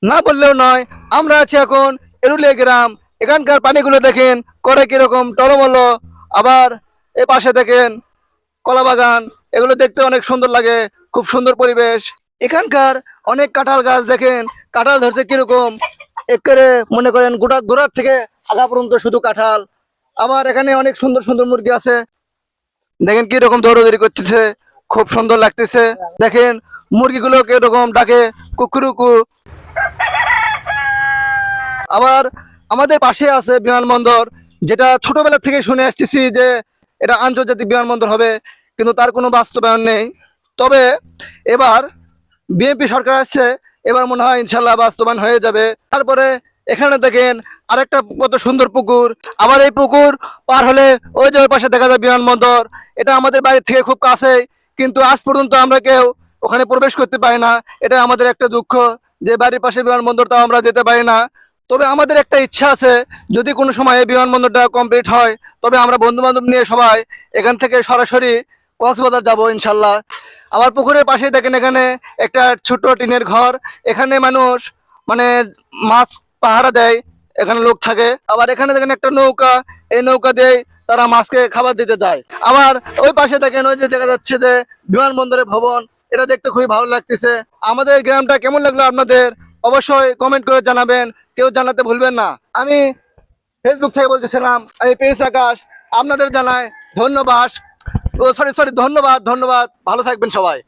না বললেও নয়, আমরা আছি এখন এরুলিয়া গ্রাম। এখানকার পানিগুলো দেখেন করে কিরকম টলমলো। আবার এ পাশে দেখেন কলা বাগান, এগুলো দেখতে অনেক সুন্দর লাগে। খুব সুন্দর পরিবেশ। এখানকার অনেক কাঁঠাল গাছ দেখেন, কাঁঠাল ধরছে কিরকম, একেবারে মনে করেন গোটা গোড়ার থেকে আগা পর্যন্ত শুধু কাঁঠাল। আবার এখানে অনেক সুন্দর সুন্দর মুরগি আছে, দেখেন কিরকম দৌড়াদৌড়ি করতেছে, খুব সুন্দর লাগতেছে। দেখেন মুরগিগুলো কিরকম ডাকে, কুকুরুকু। আবার আমাদের পাশে আছে বিমানবন্দর, যেটা ছোটবেলা থেকে শুনে আসতেছি যে এটা আন্তর্জাতিক বিমানবন্দর হবে, কিন্তু তার কোনো বাস্তবায়ন নেই। তবে এবার বিএনপি সরকার আসছে, এবার মনে হয় ইনশাল্লাহ বাস্তবায়ন হয়ে যাবে। তারপরে এখানে দেখেন আরেকটা কত সুন্দর পুকুর। আবার এই পুকুর পার হলে ওই যে ওই পাশে দেখা যায় বিমানবন্দর। এটা আমাদের বাড়ি থেকে খুব কাছে, কিন্তু আজ পর্যন্ত আমরা কেউ ওখানে প্রবেশ করতে পারি না। এটা আমাদের একটা দুঃখ যে বাড়ির পাশে বিমানবন্দর, তাও আমরা যেতে পারি না। তবে আমাদের একটা ইচ্ছা আছে, যদি কোনো সময় এই বিমানবন্দরটা কমপ্লিট হয়, তবে আমরা বন্ধু বান্ধব নিয়ে সবাই এখান থেকে সরাসরি কক্সবাজার যাব ইনশাল্লাহ। আবার পুকুরের পাশে দেখেন এখানে একটা ছোট টিনের ঘর, এখানে মানুষ মানে মাছ পাহারা দেয়, এখানে লোক থাকে। আবার এখানে দেখেন একটা নৌকা, এই নৌকা দিয়ে তারা মাছকে খাবার দিতে যায়। আবার ওই পাশে দেখেন ওই যে দেখা যাচ্ছে যে বিমানবন্দরের ভবন, এটা দেখতে খুবই ভালো লাগতেছে। আমাদের গ্রামটা কেমন লাগলো আপনাদের অবশ্যই কমেন্ট করে জানাবেন, কেউ জানাতে ভুলবেন না। আমি ফেসবুক থেকে বলতেছিলাম, আমি প্রিন্স আকাশ। আপনাদের জানাই ধন্যবাদ। ও সরি সরি, ধন্যবাদ ধন্যবাদ। ভালো থাকবেন সবাই।